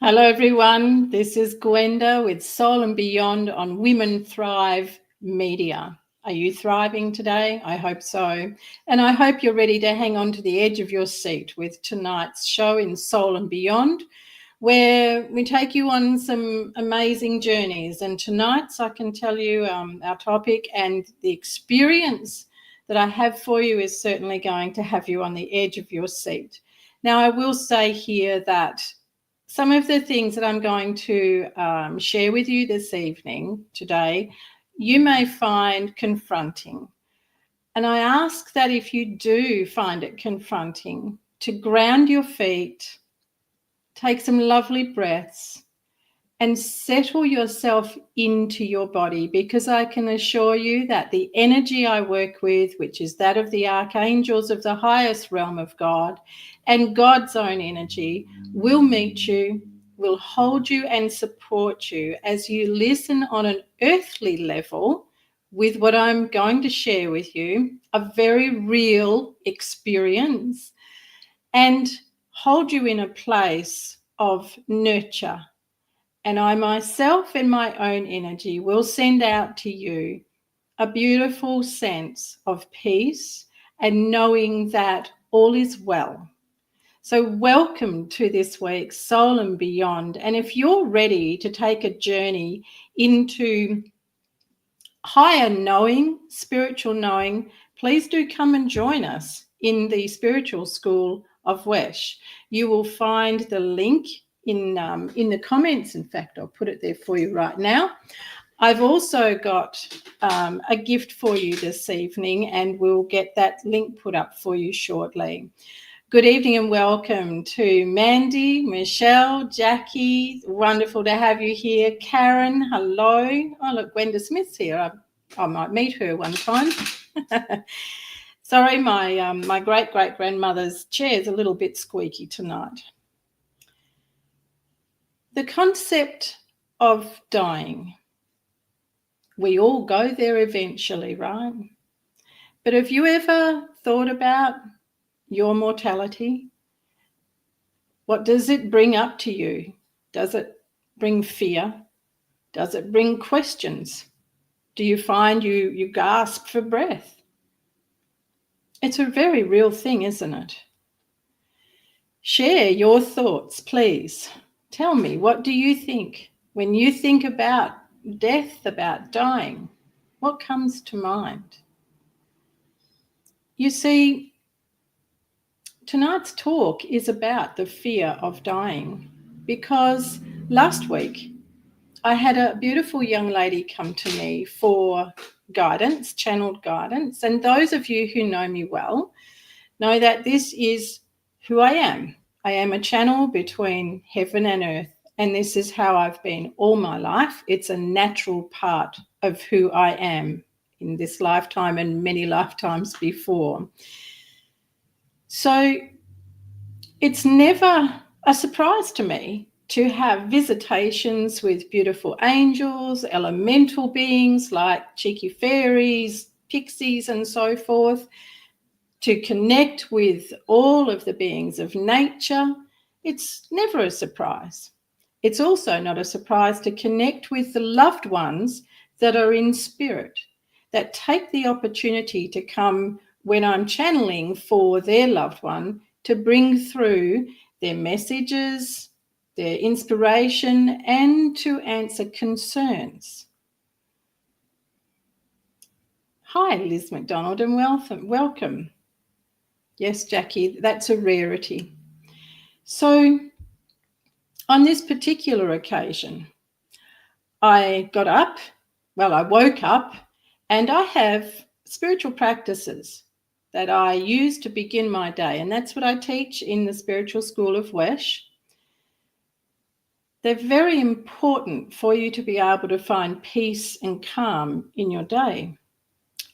Hello everyone, this is Gwenda with Soul and Beyond on Women Thrive Media. Are you thriving today? I hope so. And I hope you're ready to hang on to the edge of your seat with tonight's show in Soul and Beyond, where we take you on some amazing journeys. And tonight's, I can tell you, our topic and the experience that I have for you is certainly going to have you on the edge of your seat. Now, I will say here that some of the things that I'm going to share with you this evening, today, you may find confronting. And I ask that if you do find it confronting, to ground your feet, take some lovely breaths, and settle yourself into your body, because I can assure you that the energy I work with, which is that of the archangels of the highest realm of God and God's own energy, will meet you, will hold you and support you as you listen on an earthly level with what I'm going to share with you, a very real experience, and hold you in a place of nurture. And I myself, in my own energy, will send out to you a beautiful sense of peace and knowing that all is well. So welcome to this week's Soul and Beyond. And if you're ready to take a journey into higher knowing, spiritual knowing, please do come and join us in the Spiritual School of H.E.A.L. You will find the link in the comments. In fact, I'll put it there for you right now. I've also got a gift for you this evening, and we'll get that link put up for you shortly. Good evening and welcome to Mandy, Michelle, Jackie. Wonderful to have you here. Karen, hello. Oh, look, Gwenda Smith's here. I might meet her one time. Sorry, my great-great-grandmother's chair is a little bit squeaky tonight. The concept of dying. We all go there eventually, right? But have you ever thought about your mortality? What does it bring up to you? Does it bring fear? Does it bring questions? Do you find you gasp for breath? It's a very real thing, isn't it? Share your thoughts, please. Tell me, what do you think when you think about death, about dying? What comes to mind? You see, tonight's talk is about the fear of dying, because last week I had a beautiful young lady come to me for guidance, channeled guidance. And those of you who know me well know that this is who I am. I am a channel between heaven and earth, and this is how I've been all my life. It's a natural part of who I am in this lifetime and many lifetimes before. So it's never a surprise to me to have visitations with beautiful angels, elemental beings like cheeky fairies, pixies, and so forth, to connect with all of the beings of nature. It's never a surprise. It's also not a surprise to connect with the loved ones that are in spirit, that take the opportunity to come when I'm channeling for their loved one, to bring through their messages, their inspiration, and to answer concerns. Hi, Liz McDonald, and welcome. Yes, Jackie, that's a rarity. So on this particular occasion, I woke up, and I have spiritual practices that I use to begin my day. And that's what I teach in the Spiritual School of H.E.A.L. They're very important for you to be able to find peace and calm in your day.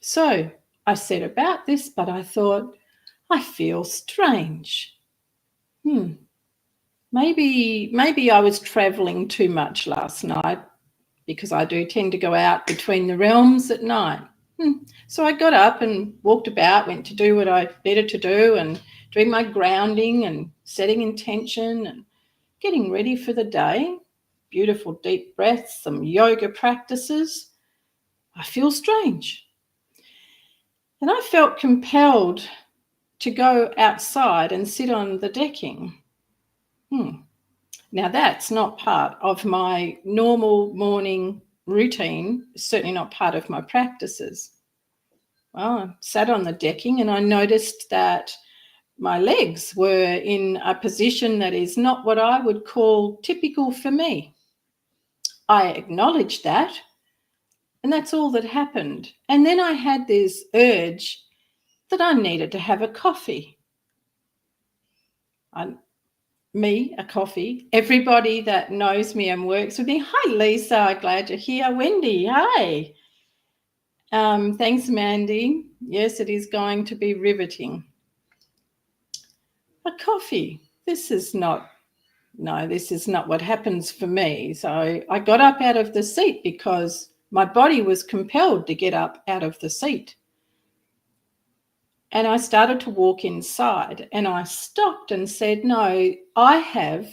So I said about this, but I thought, I feel strange. Maybe I was traveling too much last night, because I do tend to go out between the realms at night. So I got up and walked about, went to do what I needed to do, and doing my grounding and setting intention and getting ready for the day. Beautiful deep breaths, some yoga practices. I feel strange. And I felt compelled to go outside and sit on the decking. Now, that's not part of my normal morning routine, certainly not part of my practices. Well, I sat on the decking and I noticed that my legs were in a position that is not what I would call typical for me. I acknowledged that, and that's all that happened. And then I had this urge that I needed to have a coffee. A coffee. Everybody that knows me and works with me. Hi, Lisa. Glad you're here. Wendy, hi. Thanks, Mandy. Yes, it is going to be riveting. A coffee. This is not what happens for me. So I got up out of the seat because my body was compelled to get up out of the seat. And I started to walk inside, and I stopped and said, no, I have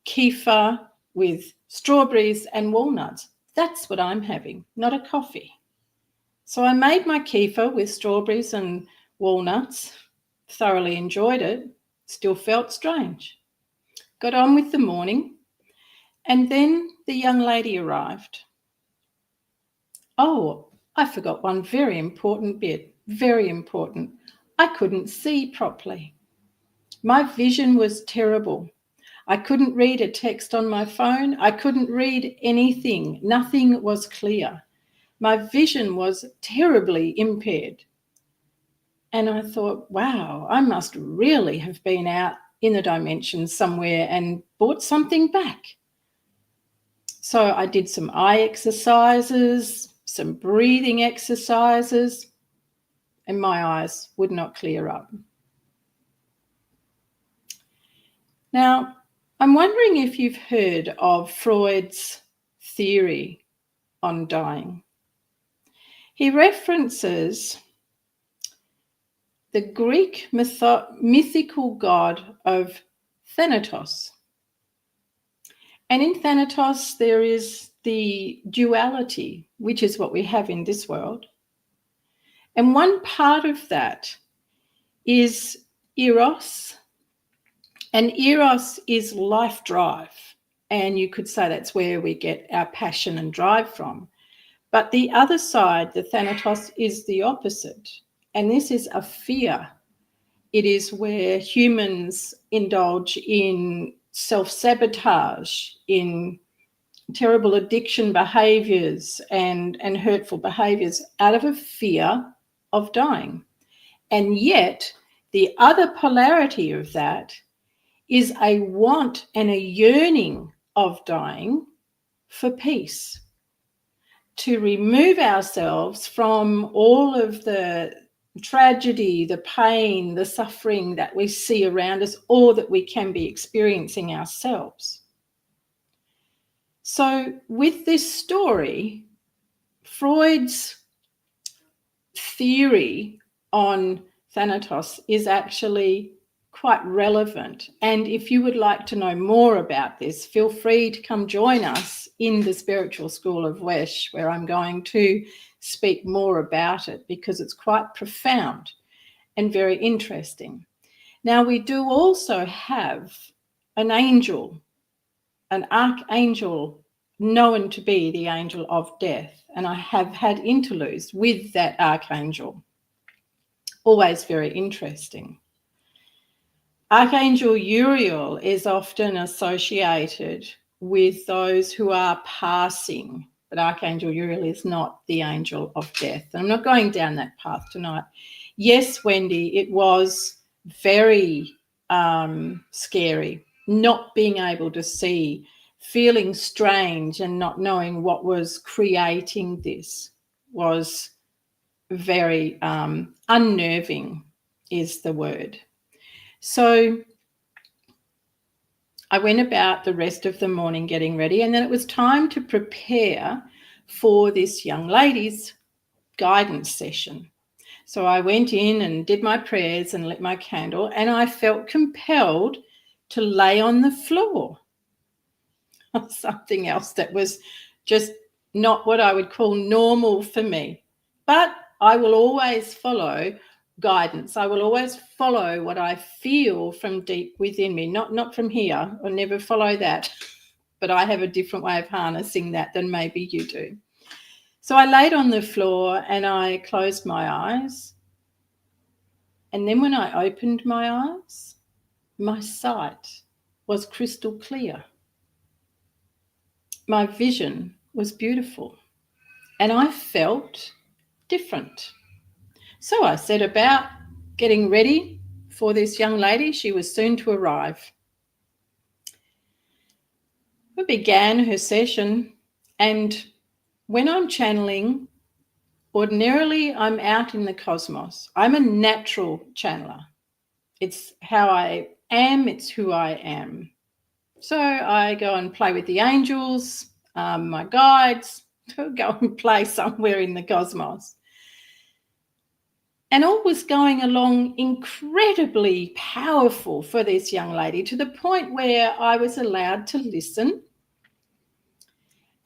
kefir with strawberries and walnuts. That's what I'm having, not a coffee. So I made my kefir with strawberries and walnuts, thoroughly enjoyed it, still felt strange. Got on with the morning, and then the young lady arrived. Oh, I forgot one very important bit, very important. I couldn't see properly. My vision was terrible. I couldn't read a text on my phone. I couldn't read anything. Nothing was clear. My vision was terribly impaired. And I thought, wow, I must really have been out in the dimensions somewhere and brought something back. So I did some eye exercises, some breathing exercises, and my eyes would not clear up. Now, I'm wondering if you've heard of Freud's theory on dying. He references the Greek mythical god of Thanatos. And in Thanatos, there is the duality, which is what we have in this world. And one part of that is Eros. And Eros is life drive. And you could say that's where we get our passion and drive from. But the other side, the Thanatos, is the opposite. And this is a fear. It is where humans indulge in self-sabotage, in terrible addiction behaviours and hurtful behaviours out of a fear of dying. And yet the other polarity of that is a want and a yearning of dying for peace, to remove ourselves from all of the tragedy, the pain, the suffering that we see around us or that we can be experiencing ourselves. So with this story, Freud's theory on Thanatos is actually quite relevant. And if you would like to know more about this, feel free to come join us in the Spiritual School of Wesh, where I'm going to speak more about it because it's quite profound and very interesting. Now, we do also have an angel, an archangel known to be the angel of death. And I have had interludes with that archangel. Always very interesting. Archangel Uriel is often associated with those who are passing, but Archangel Uriel is not the angel of death. I'm not going down that path tonight. Yes, Wendy, it was very scary, not being able to see, feeling strange and not knowing what was creating this was very unnerving is the word. So I went about the rest of the morning getting ready, and then it was time to prepare for this young lady's guidance session. So I went in and did my prayers and lit my candle, and I felt compelled to lay on the floor. Something else that was just not what I would call normal for me. But I will always follow guidance. I will always follow what I feel from deep within me, not from here. I'll never follow that. But I have a different way of harnessing that than maybe you do. So I laid on the floor and I closed my eyes. And then when I opened my eyes, my sight was crystal clear. My vision was beautiful and I felt different. So I set about getting ready for this young lady. She was soon to arrive. We began her session, and when I'm channeling, ordinarily I'm out in the cosmos. I'm a natural channeler. It's how I am, it's who I am. So I go and play with the angels, my guides, go and play somewhere in the cosmos. And all was going along incredibly powerful for this young lady, to the point where I was allowed to listen.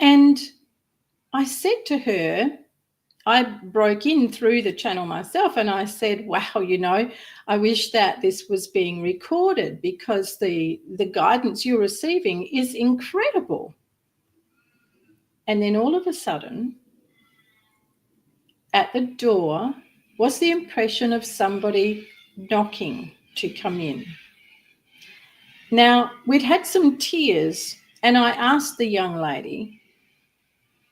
And I said to her, I broke in through the channel myself and I said, wow, you know, I wish that this was being recorded because the guidance you're receiving is incredible. And then all of a sudden, at the door was the impression of somebody knocking to come in. Now, we'd had some tears, and I asked the young lady,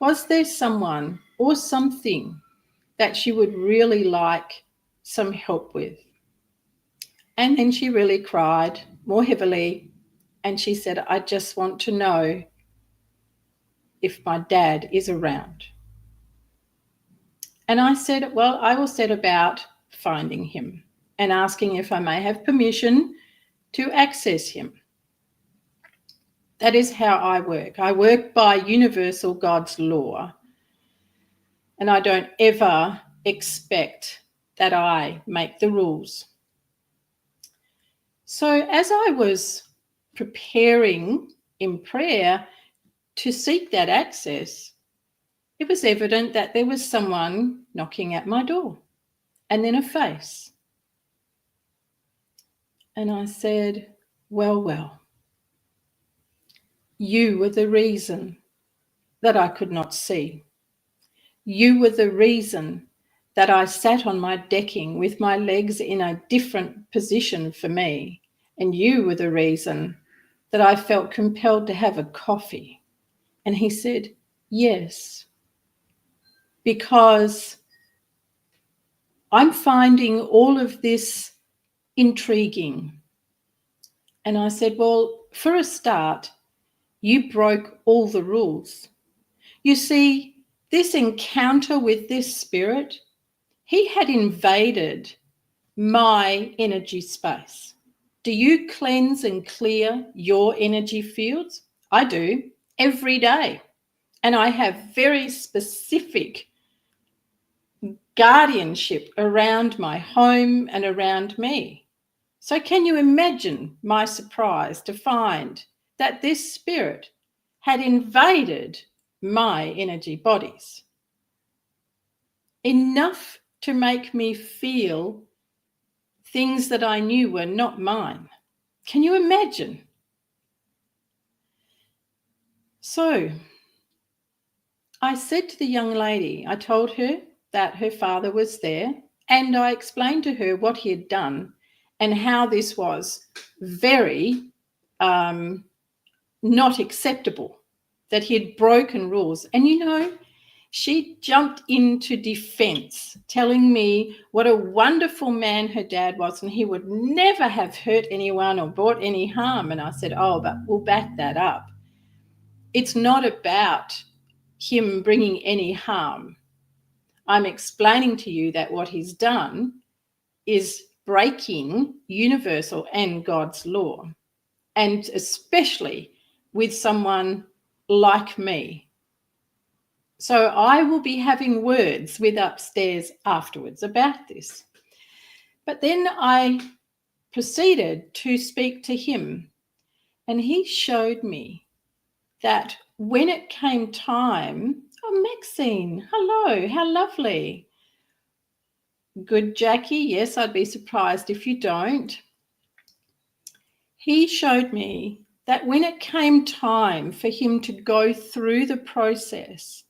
was there someone or something that she would really like some help with? And then she really cried more heavily, and she said, I just want to know if my dad is around. And I said, well, I will set about finding him and asking if I may have permission to access him. That is how I work. I work by universal God's law, and I don't ever expect that I make the rules. So as I was preparing in prayer to seek that access, it was evident that there was someone knocking at my door, and then a face. And I said, well, you were the reason that I could not see. You were the reason that I sat on my decking with my legs in a different position for me. And you were the reason that I felt compelled to have a coffee. And he said, yes, because I'm finding all of this intriguing. And I said, well, for a start, you broke all the rules. You see, this encounter with this spirit, he had invaded my energy space. Do you cleanse and clear your energy fields? I do every day. And I have very specific guardianship around my home and around me. So can you imagine my surprise to find that this spirit had invaded my energy bodies enough to make me feel things that I knew were not mine? Can you imagine? So I said to the young lady, I told her that her father was there, and I explained to her what he had done and how this was very not acceptable, that he had broken rules. And you know, she jumped into defense, telling me what a wonderful man her dad was and he would never have hurt anyone or brought any harm. And I said, oh, but we'll back that up. It's not about him bringing any harm. I'm explaining to you that what he's done is breaking universal and God's law, and especially with someone like me. So I will be having words with upstairs afterwards about this. But then I proceeded to speak to him, and he showed me that when it came time, oh, Maxine, hello, how lovely. Good, Jackie. Yes, I'd be surprised if you don't. He showed me that when it came time for him to go through the process,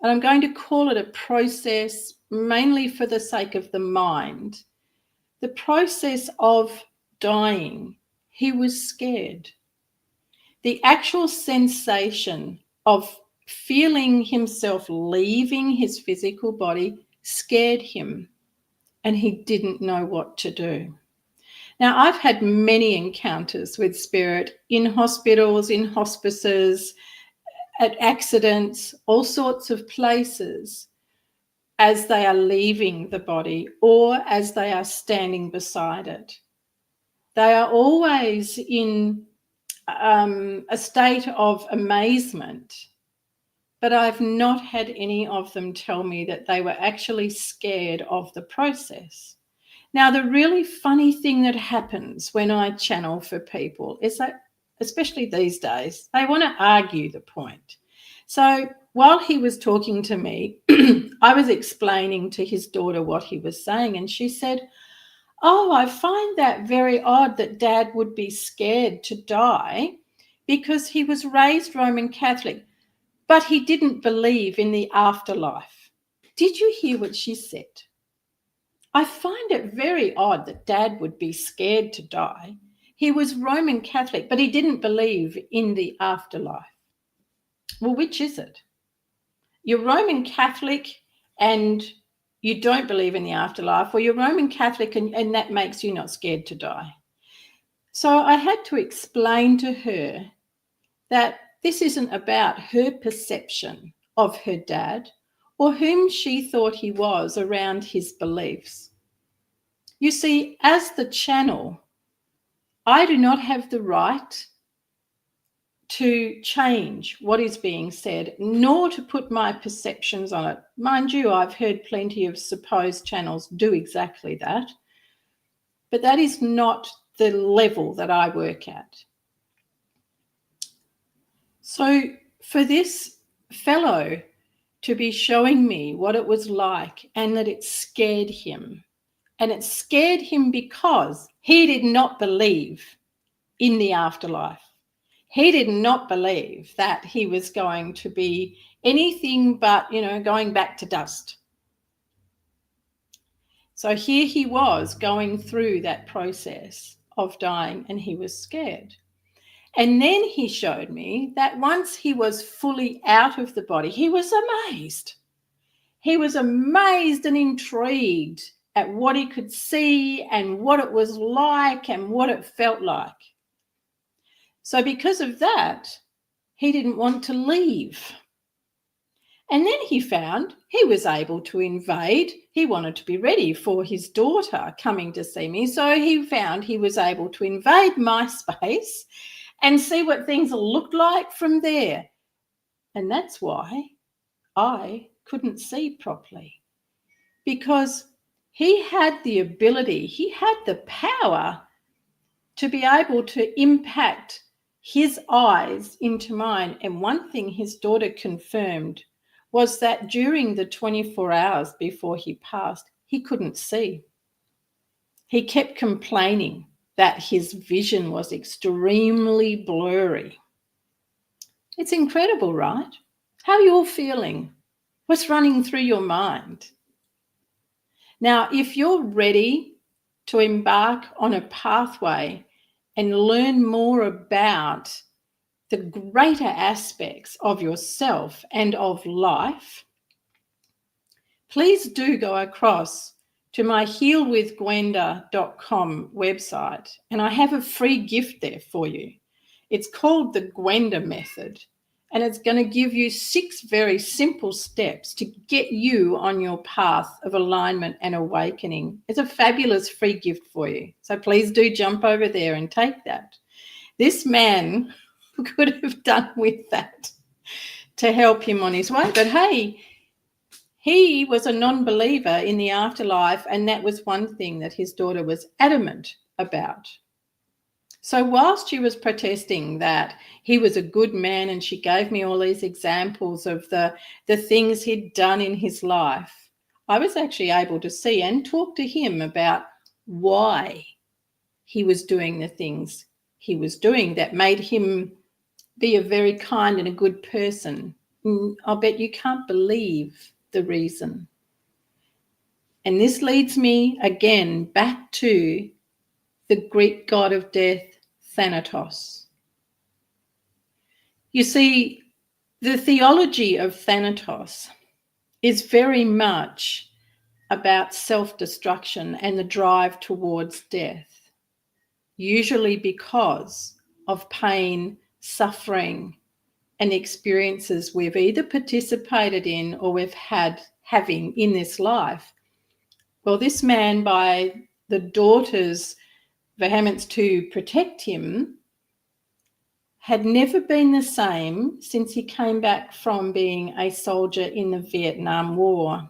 and I'm going to call it a process mainly for the sake of the mind, the process of dying, he was scared. The actual sensation of feeling himself leaving his physical body scared him, and he didn't know what to do. Now, I've had many encounters with spirit in hospitals, in hospices, at accidents, all sorts of places, as they are leaving the body or as they are standing beside it. They are always in a state of amazement, but I've not had any of them tell me that they were actually scared of the process. Now, the really funny thing that happens when I channel for people is that, especially these days, they want to argue the point. So while he was talking to me, I was explaining to his daughter what he was saying, and she said, "Oh, I find that very odd that Dad would be scared to die because he was raised Roman Catholic, but he didn't believe in the afterlife." Did you hear what she said? I find it very odd that Dad would be scared to die. He was Roman Catholic, but he didn't believe in the afterlife. Well, which is it? You're Roman Catholic and you don't believe in the afterlife, or you're Roman Catholic and that makes you not scared to die. So I had to explain to her that this isn't about her perception of her dad or whom she thought he was around his beliefs. You see, as the channel, I do not have the right to change what is being said, nor to put my perceptions on it. Mind you, I've heard plenty of supposed channels do exactly that, but that is not the level that I work at. So for this fellow to be showing me what it was like and that it scared him, and it scared him because he did not believe in the afterlife. He did not believe that he was going to be anything but, going back to dust. So here he was going through that process of dying, and he was scared. And then he showed me that once he was fully out of the body, he was amazed. He was amazed and intrigued at what he could see and what it was like and what it felt like. So because of that, he didn't want to leave. And then he found he was able to invade. He wanted to be ready for his daughter coming to see me. So he found he was able to invade my space and see what things looked like from there. And that's why I couldn't see properly, because he had the ability, he had the power to be able to impact his eyes into mine. And one thing his daughter confirmed was that during the 24 hours before he passed, he couldn't see. He kept complaining that his vision was extremely blurry. It's incredible, right? How are you all feeling? What's running through your mind? Now, if you're ready to embark on a pathway and learn more about the greater aspects of yourself and of life, please do go across to my healwithgwenda.com website, and I have a free gift there for you. It's called the Gwenda Method, And it's going to give you 6 very simple steps to get you on your path of alignment and awakening. It's a fabulous free gift for you. So please do jump over there and take that. This man could have done with that to help him on his way. But hey, he was a non-believer in the afterlife, and that was one thing that his daughter was adamant about. So whilst she was protesting that he was a good man, and she gave me all these examples of the things he'd done in his life, I was actually able to see and talk to him about why he was doing the things he was doing that made him be a very kind and a good person. I'll bet you can't believe the reason. And this leads me again back to the Greek god of death, Thanatos. You see, the theology of Thanatos is very much about self-destruction and the drive towards death, usually because of pain, suffering, and experiences we've either participated in or we've having in this life. Well, this man, by the daughter's vehemence to protect him, had never been the same since he came back from being a soldier in the Vietnam War.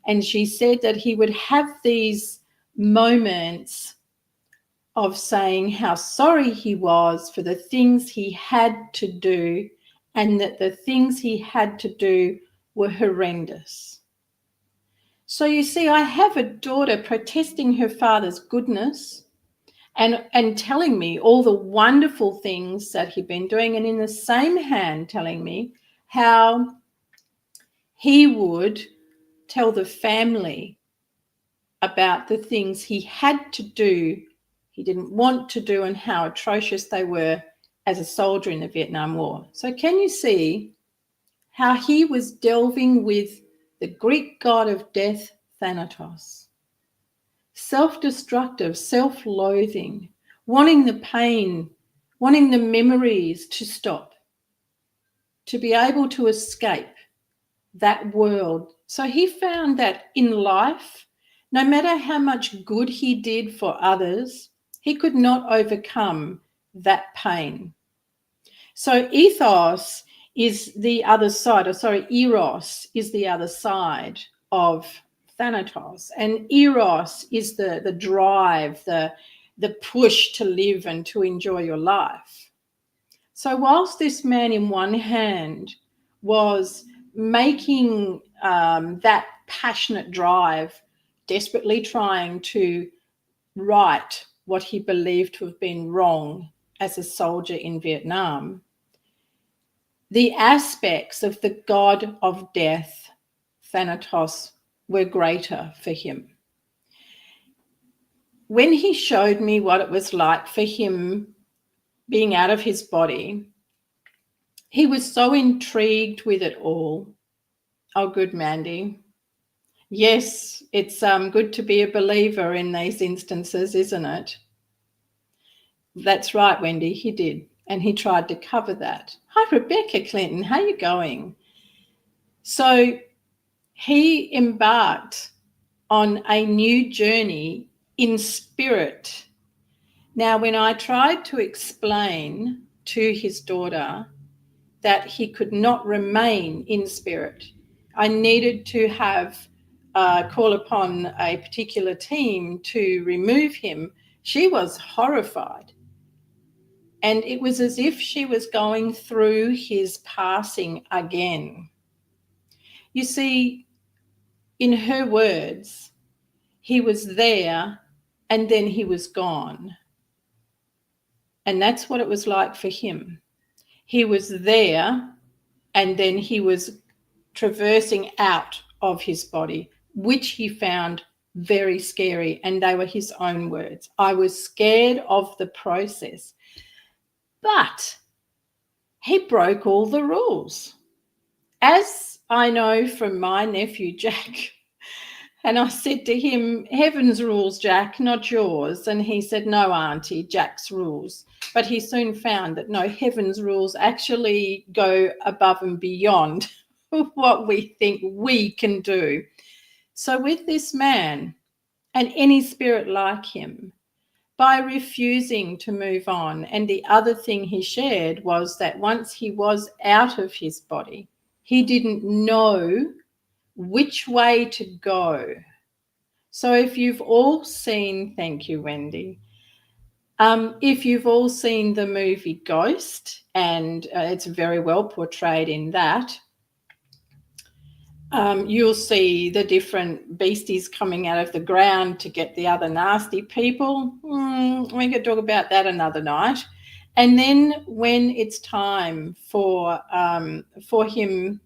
And she said that he would have these moments of saying how sorry he was for the things he had to do, and that the things he had to do were horrendous. So you see, I have a daughter protesting her father's goodness and telling me all the wonderful things that he'd been doing, and in the same hand telling me how he would tell the family about the things he had to do, he didn't want to do, and how atrocious they were as a soldier in the Vietnam War. So can you see how he was delving with the Greek god of death, Thanatos? Self-destructive, self-loathing, wanting the pain, wanting the memories to stop, to be able to escape that world. So he found that in life, no matter how much good he did for others, he could not overcome that pain. So ethos is the other side, eros is the other side of Thanatos. And eros is the drive, the push to live and to enjoy your life. So whilst this man in one hand was making that passionate drive, desperately trying to right what he believed to have been wrong as a soldier in Vietnam, the aspects of the god of death, Thanatos, were greater for him. When he showed me what it was like for him being out of his body, he was so intrigued with it all. Oh, good, Mandy. Yes, it's good to be a believer in these instances, isn't it? That's right, Wendy, he did. And he tried to cover that. Hi, Rebecca Clinton. How are you going? So he embarked on a new journey in spirit. Now, when I tried to explain to his daughter that he could not remain in spirit, I needed to have call upon a particular team to remove him, she was horrified. And it was as if she was going through his passing again. You see, in her words, he was there and then he was gone. And that's what it was like for him. He was there and then he was traversing out of his body, which he found very scary. And they were his own words. I was scared of the process. But he broke all the rules. As I know from my nephew, Jack, And I said to him, heaven's rules, Jack, not yours. And he said, no, Auntie, Jack's rules. But he soon found that no, heaven's rules actually go above and beyond what we think we can do. So with this man and any spirit like him, by refusing to move on, and the other thing he shared was that once he was out of his body, he didn't know which way to go. So if you've all seen, thank you, Wendy, if you've all seen the movie Ghost, and it's very well portrayed in that, you'll see the different beasties coming out of the ground to get the other nasty people. We could talk about that another night. And then when it's time for him,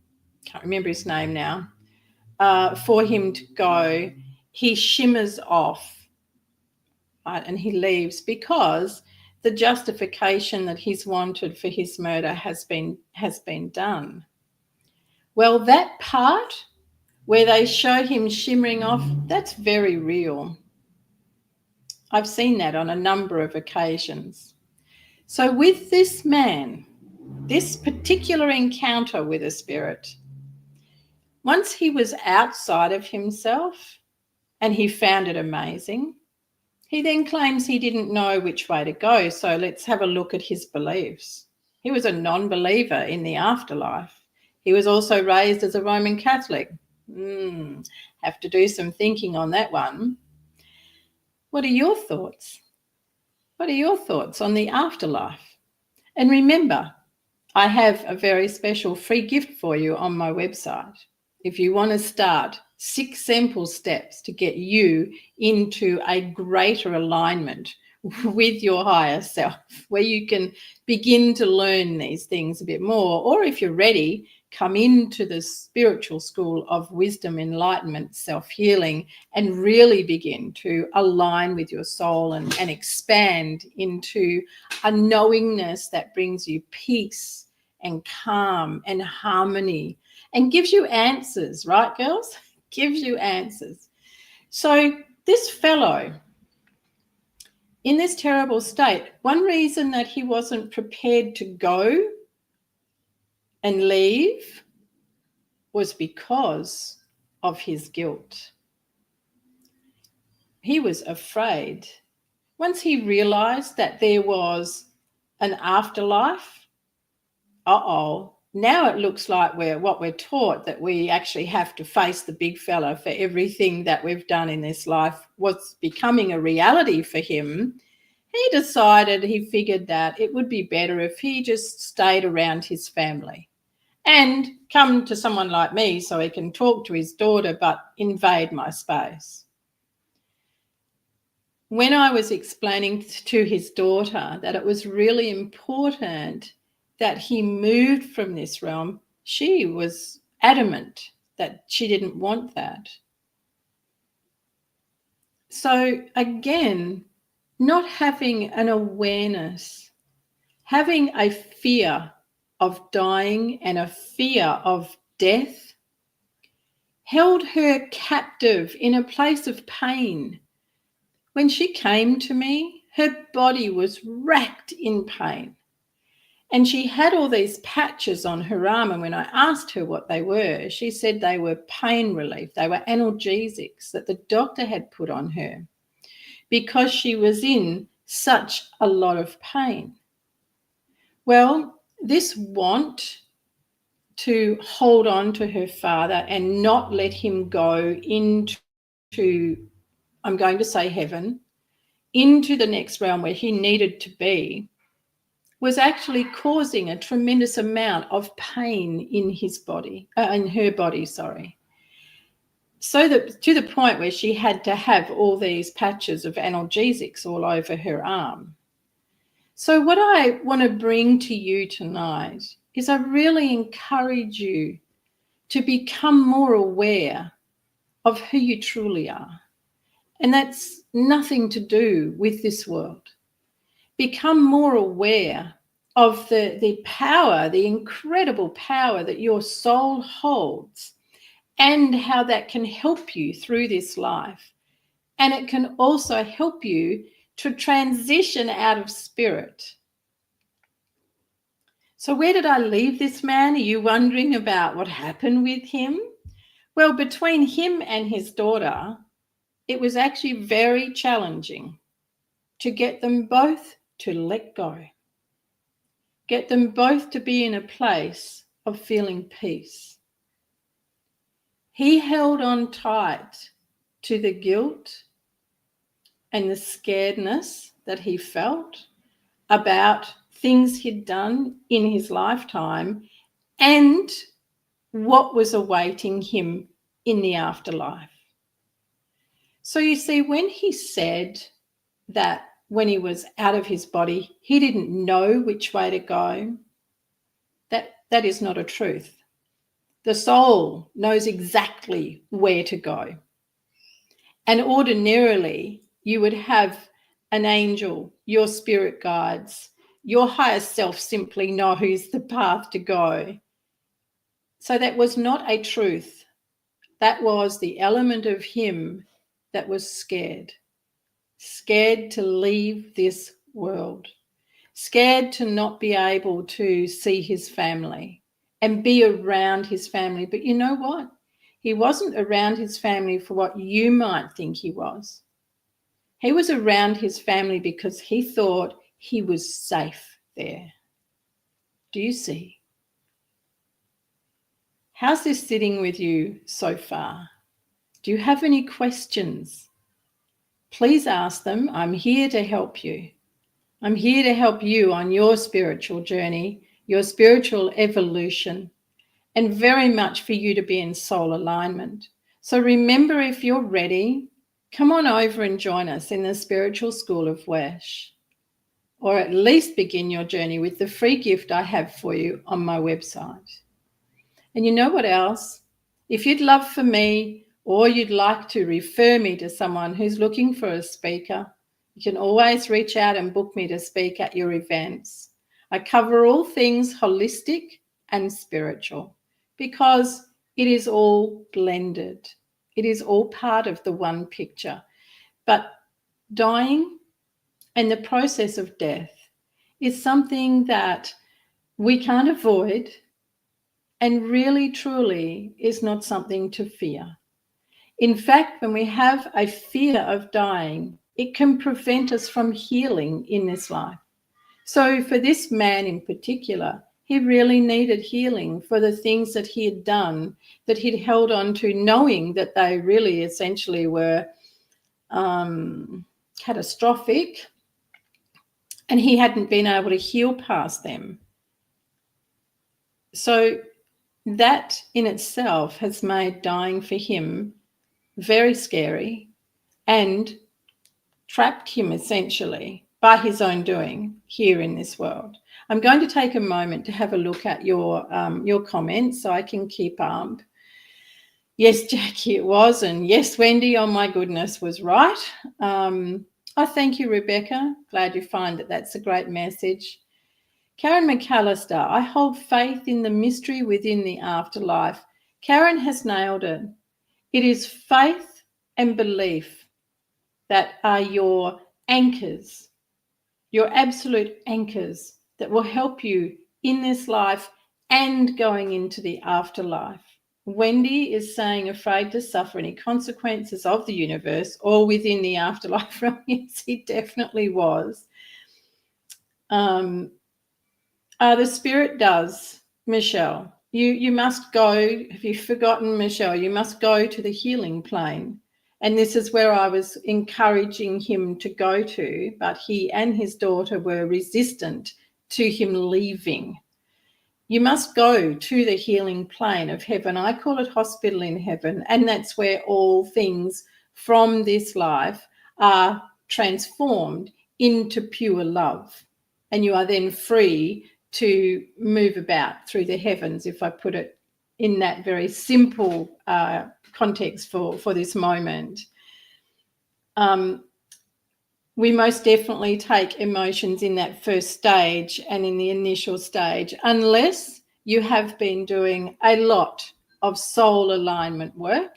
can't remember his name now, for him to go, he shimmers off, right, and he leaves because the justification that he's wanted for his murder has been done. Well, that part where they show him shimmering off, that's very real. I've seen that on a number of occasions. So with this man, this particular encounter with a spirit, once he was outside of himself and he found it amazing, he then claims he didn't know which way to go. So let's have a look at his beliefs. He was a non-believer in the afterlife. He was also raised as a Roman Catholic. Have to do some thinking on that one. What are your thoughts? What are your thoughts on the afterlife? And remember, I have a very special free gift for you on my website. If you want to start 6 simple steps to get you into a greater alignment with your higher self, where you can begin to learn these things a bit more, or if you're ready, come into the spiritual school of wisdom, enlightenment, self-healing, and really begin to align with your soul and expand into a knowingness that brings you peace and calm and harmony and gives you answers, right, girls? Gives you answers. So this fellow, in this terrible state, one reason that he wasn't prepared to go and leave was because of his guilt. He was afraid. Once he realized that there was an afterlife, now it looks like we're taught that we actually have to face the big fella for everything that we've done in this life was becoming a reality for him. He figured that it would be better if he just stayed around his family and come to someone like me so he can talk to his daughter but invade my space. When I was explaining to his daughter that it was really important that he moved from this realm, she was adamant that she didn't want that. So again, not having an awareness, having a fear of dying and a fear of death held her captive in a place of pain. When she came to me, her body was racked in pain. And she had all these patches on her arm. And when I asked her what they were, she said they were pain relief. They were analgesics that the doctor had put on her because she was in such a lot of pain. Well, this want to hold on to her father and not let him go into, I'm going to say heaven, into the next realm where he needed to be, was actually causing a tremendous amount of pain in his body, in her body, sorry. So that to the point where she had to have all these patches of analgesics all over her arm. So what I want to bring to you tonight is I really encourage you to become more aware of who you truly are. And that's nothing to do with this world. Become more aware of the power, the incredible power that your soul holds, and how that can help you through this life. And it can also help you to transition out of spirit. So where did I leave this man? Are you wondering about what happened with him? Well, between him and his daughter, it was actually very challenging to get them both to let go, get them both to be in a place of feeling peace. He held on tight to the guilt and the scaredness that he felt about things he'd done in his lifetime and what was awaiting him in the afterlife. So you see, when he said that when he was out of his body, he didn't know which way to go, that is not a truth. The soul knows exactly where to go. And ordinarily, you would have an angel, your spirit guides, your higher self simply knows the path to go. So that was not a truth. That was the element of him that was scared to leave this world, scared to not be able to see his family and be around his family. But you know what? He wasn't around his family for what you might think he was. He was around his family because he thought he was safe there. Do you see? How's this sitting with you so far? Do you have any questions? Please ask them. I'm here to help you. I'm here to help you on your spiritual journey, your spiritual evolution, and very much for you to be in soul alignment. So remember, if you're ready, come on over and join us in the Spiritual School of H.E.A.L, or at least begin your journey with the free gift I have for you on my website. And you know what else? If you'd love for me, or you'd like to refer me to someone who's looking for a speaker, you can always reach out and book me to speak at your events. I cover all things holistic and spiritual because it is all blended. It is all part of the one picture. But dying and the process of death is something that we can't avoid, and really, truly is not something to fear. In fact, when we have a fear of dying, it can prevent us from healing in this life. So for this man in particular, he really needed healing for the things that he had done, that he'd held on to, knowing that they really essentially were catastrophic, and he hadn't been able to heal past them. So that in itself has made dying for him very scary and trapped him essentially by his own doing here in this world. I'm going to take a moment to have a look at your comments so I can keep up. Yes, Jackie, it was. And yes, Wendy, oh my goodness, was right. I thank you, Rebecca. Glad you find that that's a great message. Karen McAllister, I hold faith in the mystery within the afterlife. Karen has nailed it. It is faith and belief that are your anchors, your absolute anchors that will help you in this life and going into the afterlife. Wendy is saying, afraid to suffer any consequences of the universe or within the afterlife. Yes, he definitely was. The spirit does, Michelle. You must go. Have you forgotten, Michelle? You must go to the healing plane. And this is where I was encouraging him to go to, but he and his daughter were resistant to him leaving. You must go to the healing plane of heaven. I call it hospital in heaven, and that's where all things from this life are transformed into pure love. And you are then free to move about through the heavens, if I put it in that very simple context for this moment. We most definitely take emotions in that first stage and in the initial stage, unless you have been doing a lot of soul alignment work,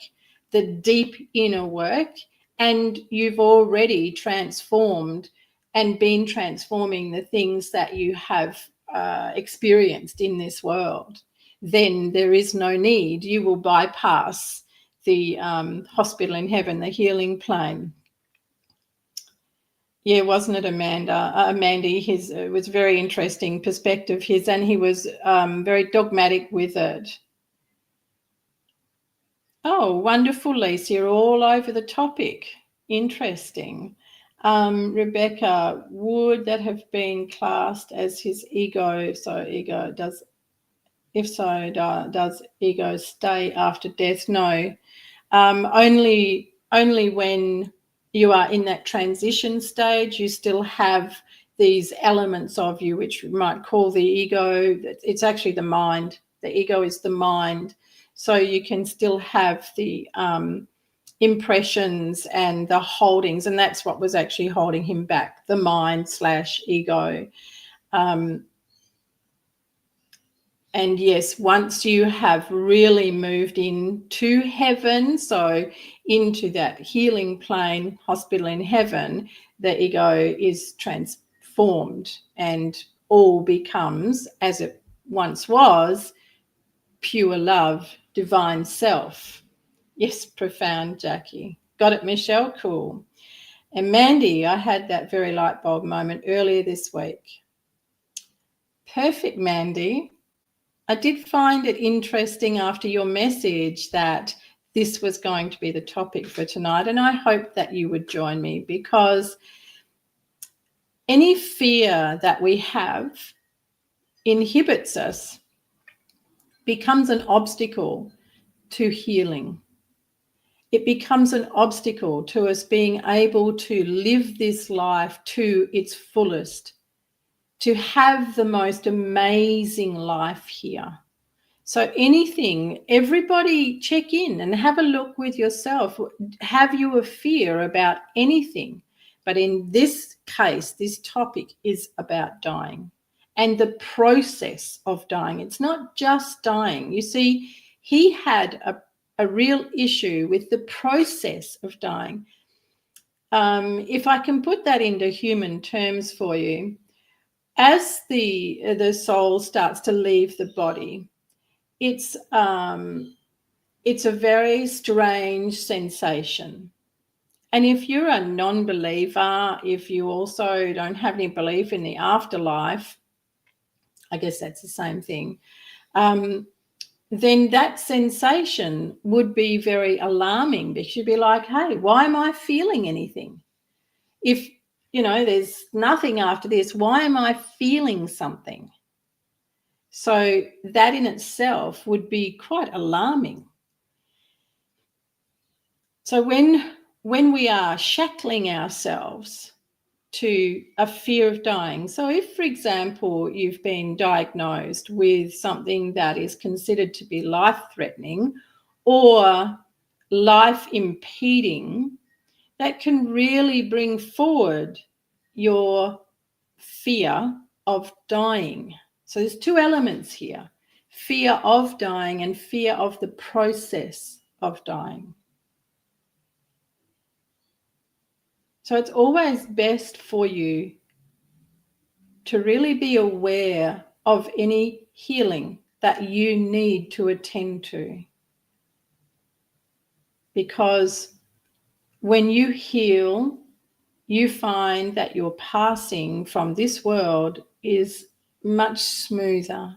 the deep inner work, and you've already transformed and been transforming the things that you have experienced in this world, then there is no need. You will bypass the hospital in heaven, the healing plane. Yeah, wasn't it, Mandy? His it was very interesting perspective his, and he was very dogmatic with it. Oh, wonderful, Lisa. You're all over the topic. Interesting. Rebecca, would that have been classed as his ego? So ego does, if so, does ego stay after death? No. Only when you are in that transition stage, you still have these elements of you, which you might call the ego. It's actually the mind. The ego is the mind. So you can still have the impressions and the holdings, and that's what was actually holding him back, the mind/ego. And yes, once you have really moved into heaven, so into that healing plane, hospital in heaven, the ego is transformed and all becomes, as it once was, pure love, divine self. Yes, profound, Jackie. Got it, Michelle? Cool. And Mandy, I had that very light bulb moment earlier this week. Perfect, Mandy. I did find it interesting after your message that this was going to be the topic for tonight, and I hope that you would join me, because any fear that we have inhibits us, becomes an obstacle to healing. It becomes an obstacle to us being able to live this life to its fullest, to have the most amazing life here. So anything, everybody check in and have a look with yourself. Have you a fear about anything? But in this case, this topic is about dying and the process of dying. It's not just dying. You see, he had a real issue with the process of dying. If I can put that into human terms for you, as the soul starts to leave the body, it's a very strange sensation. And if you're a non-believer, if you also don't have any belief in the afterlife, I guess that's the same thing, then that sensation would be very alarming, because you'd be like, hey, why am I feeling anything? If, there's nothing after this, why am I feeling something? So that in itself would be quite alarming. So when we are shackling ourselves to a fear of dying, so if, for example, you've been diagnosed with something that is considered to be life-threatening or life-impeding, that can really bring forward your fear of dying. So there's two elements here: fear of dying and fear of the process of dying. So it's always best for you to really be aware of any healing that you need to attend to. Because when you heal, you find that your passing from this world is much smoother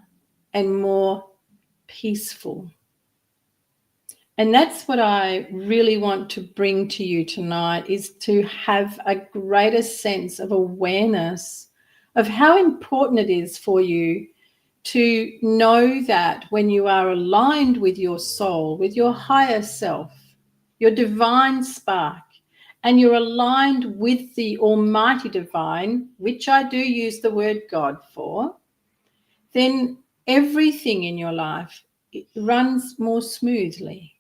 and more peaceful. And that's what I really want to bring to you tonight, is to have a greater sense of awareness of how important it is for you to know that when you are aligned with your soul, with your higher self, your divine spark, and you're aligned with the Almighty Divine, which I do use the word God for, then everything in your life, it runs more smoothly.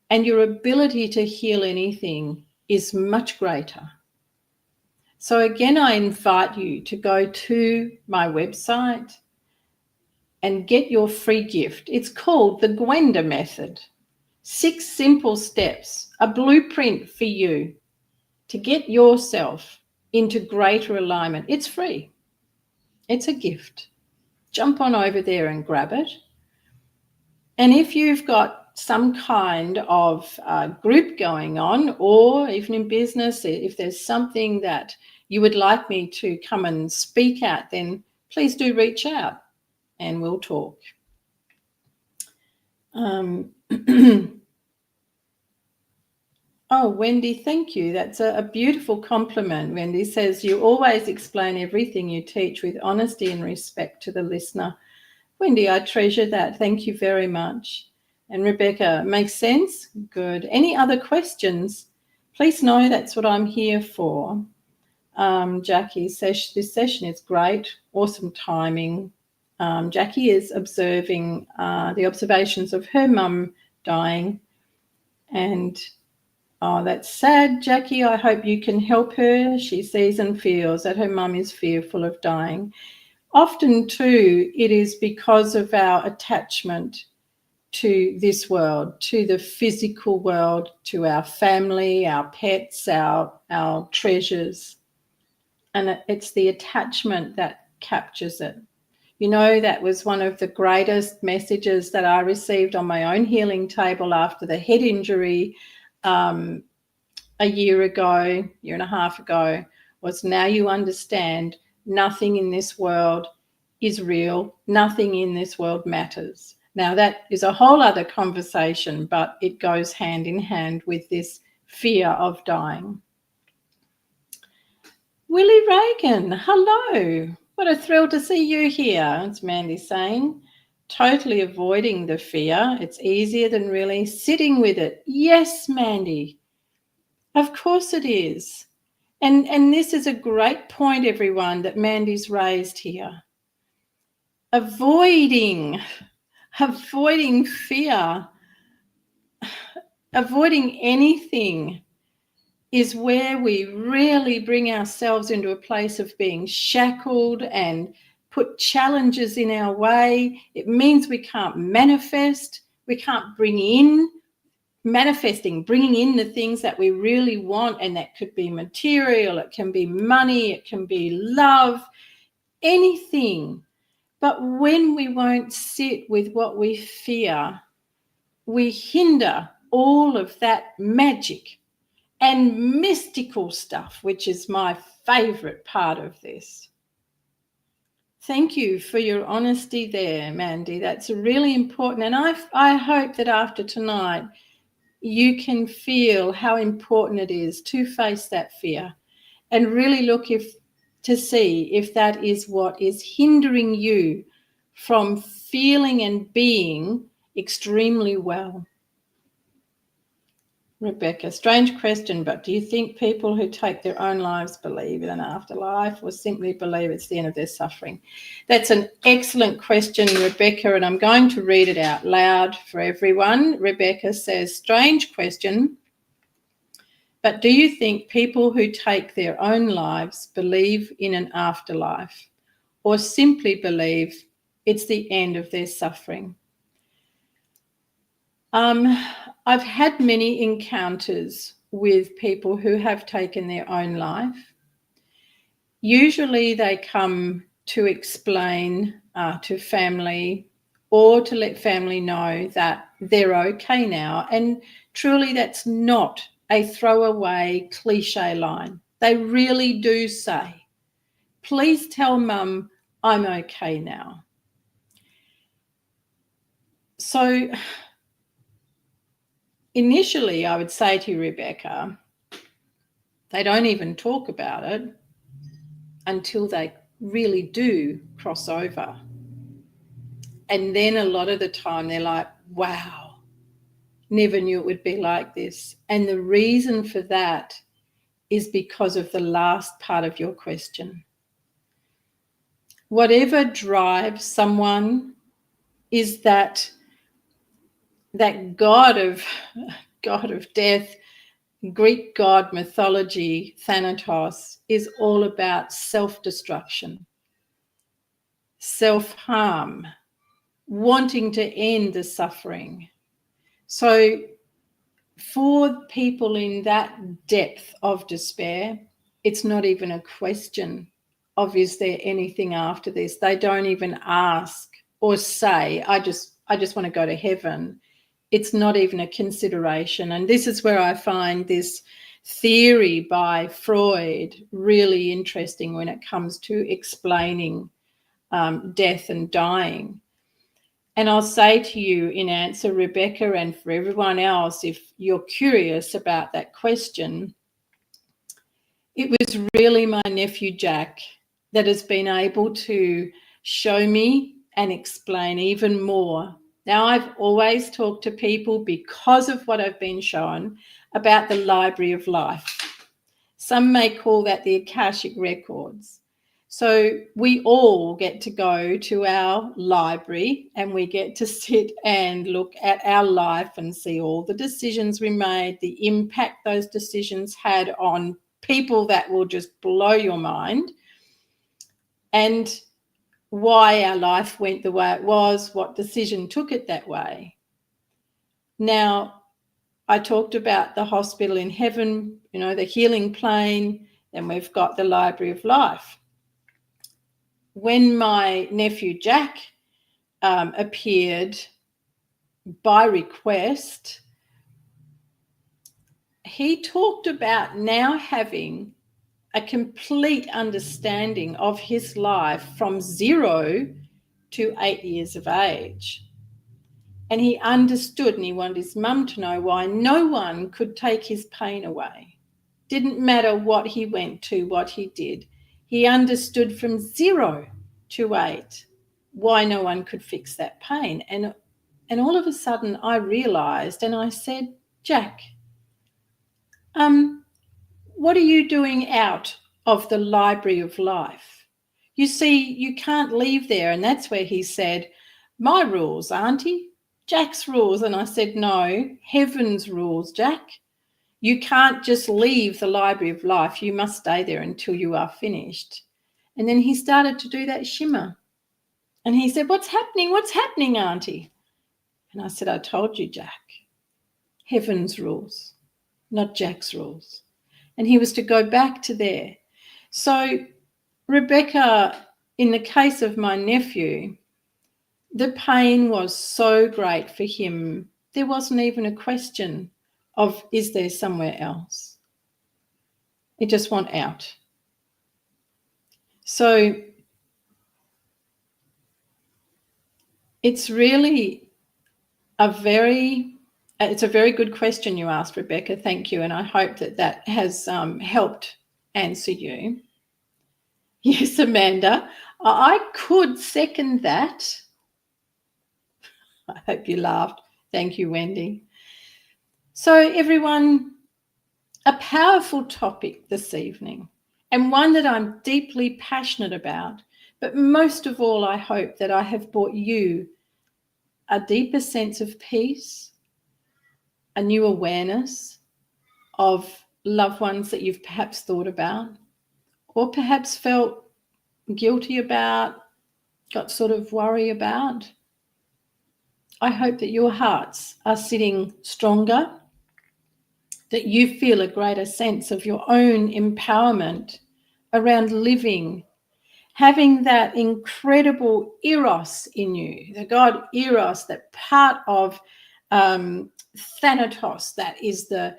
And your ability to heal anything is much greater. So again, I invite you to go to my website, and get your free gift. It's called the Gwenda method. 6 simple steps, a blueprint for you to get yourself into greater alignment. It's free. It's a gift. Jump on over there and grab it. And if you've got some kind of group going on, or even in business, if there's something that you would like me to come and speak at, then please do reach out and we'll talk. Oh, Wendy, thank you. That's a beautiful compliment. Wendy says, you always explain everything you teach with honesty and respect to the listener. Wendy, I treasure that. Thank you very much. And Rebecca, makes sense? Good. Any other questions? Please know that's what I'm here for. Jackie says, this session is great. Awesome timing. Jackie is observing the observations of her mum dying. And oh, that's sad, Jackie. I hope you can help her. She sees and feels that her mum is fearful of dying. Often, too, it is because of our attachment to this world, to the physical world, to our family, our pets, our treasures. And it's the attachment that captures it. You know, that was one of the greatest messages that I received on my own healing table after the head injury a year and a half ago, was now you understand nothing in this world is real. Nothing in this world matters. Now, that is a whole other conversation, but it goes hand in hand with this fear of dying. Willie Reagan, hello. What a thrill to see you here. It's Mandy saying, totally avoiding the fear. It's easier than really sitting with it. Yes, Mandy. Of course it is. And this is a great point, everyone, that Mandy's raised here. Avoiding fear, avoiding anything is where we really bring ourselves into a place of being shackled and put challenges in our way. It means we can't manifest, we can't bring in bringing in the things that we really want, and that could be material, it can be money, it can be love, anything. But when we won't sit with what we fear, we hinder all of that magic and mystical stuff, which is my favorite part of this. Thank you for your honesty there, Mandy. That's really important. And I hope that after tonight, you can feel how important it is to face that fear and really look to see if that is what is hindering you from feeling and being extremely well. Rebecca, strange question, but do you think people who take their own lives believe in an afterlife or simply believe it's the end of their suffering? That's an excellent question, Rebecca, and I'm going to read it out loud for everyone. Rebecca says, strange question, but do you think people who take their own lives believe in an afterlife or simply believe it's the end of their suffering? I've had many encounters with people who have taken their own life. Usually they come to explain to family or to let family know that they're okay now. And truly that's not a throwaway cliche line. They really do say, please tell mum I'm okay now. So initially, I would say to Rebecca, they don't even talk about it until they really do cross over. And then a lot of the time they're like, wow, never knew it would be like this. And the reason for that is because of the last part of your question. Whatever drives someone is that God of death, Greek god mythology, Thanatos, is all about self-destruction, self-harm. wanting to end the suffering. So for people in that depth of despair, it's not even a question of, is there anything after this? They don't even ask or say, I just want to go to heaven. It's not even a consideration. And this is where I find this theory by Freud really interesting when it comes to explaining death and dying. And I'll say to you in answer, Rebecca, and for everyone else, if you're curious about that question, it was really my nephew Jack that has been able to show me and explain even more. Now, I've always talked to people, because of what I've been shown, about the library of life. Some may call that the Akashic records. So we all get to go to our library and we get to sit and look at our life and see all the decisions we made, the impact those decisions had on people that will just blow your mind, and why our life went the way it was, what decision took it that way. Now, I talked about the hospital in heaven, the healing plane, and we've got the library of life. When my nephew Jack appeared by request, he talked about now having a complete understanding of his life from 0 to 8 years of age. And he understood, and he wanted his mum to know why no one could take his pain away. Didn't matter what he went to, what he did. He understood from 0 to 8 why no one could fix that pain. And all of a sudden I realised, and I said, Jack, what are you doing out of the library of life? You see, you can't leave there. And that's where he said, my rules, Auntie, Jack's rules. And I said, no, heaven's rules, Jack. You can't just leave the library of life. You must stay there until you are finished. And then he started to do that shimmer. And he said, what's happening? What's happening, Auntie? And I said, I told you, Jack, heaven's rules, not Jack's rules. And he was to go back to there. So, Rebecca, in the case of my nephew, the pain was so great for him, there wasn't even a question of, is there somewhere else? It just went out. So it's really a very good question you asked, Rebecca. Thank you. And I hope that has helped answer you. Yes, Amanda, I could second that. I hope you laughed. Thank you, Wendy. So everyone, a powerful topic this evening, and one that I'm deeply passionate about. But most of all, I hope that I have brought you a deeper sense of peace, a new awareness of loved ones that you've perhaps thought about, or perhaps felt guilty about, got sort of worry about. I hope that your hearts are sitting stronger, that you feel a greater sense of your own empowerment around living, having that incredible eros in you, the God eros, that part of Thanatos, that is the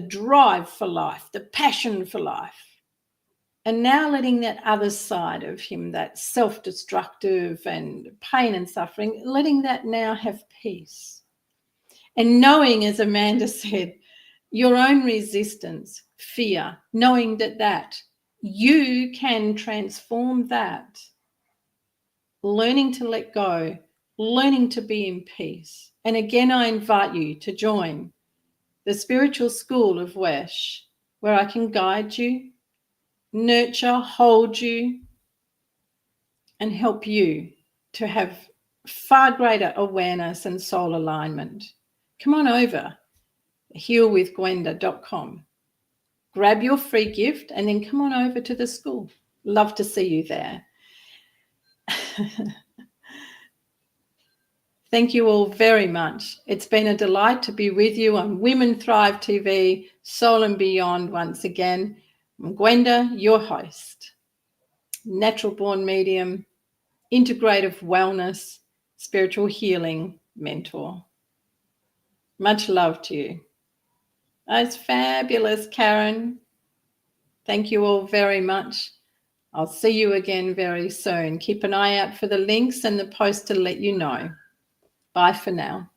drive for life, the passion for life. And now letting that other side of him, that self-destructive and pain and suffering, letting that now have peace. And knowing, as Amanda said, your own resistance, fear, knowing that you can transform that, learning to let go, learning to be in peace. And again, I invite you to join the Spiritual School of H.E.A.L, where I can guide you, nurture, hold you, and help you to have far greater awareness and soul alignment. Come on over, healwithgwenda.com. Grab your free gift and then come on over to the school. Love to see you there. Thank you all very much. It's been a delight to be with you on Women Thrive TV, Soul and Beyond once again. I'm Gwenda, your host, natural born medium, integrative wellness, spiritual healing mentor. Much love to you. That's fabulous, Karen. Thank you all very much. I'll see you again very soon. Keep an eye out for the links and the post to let you know. Bye for now.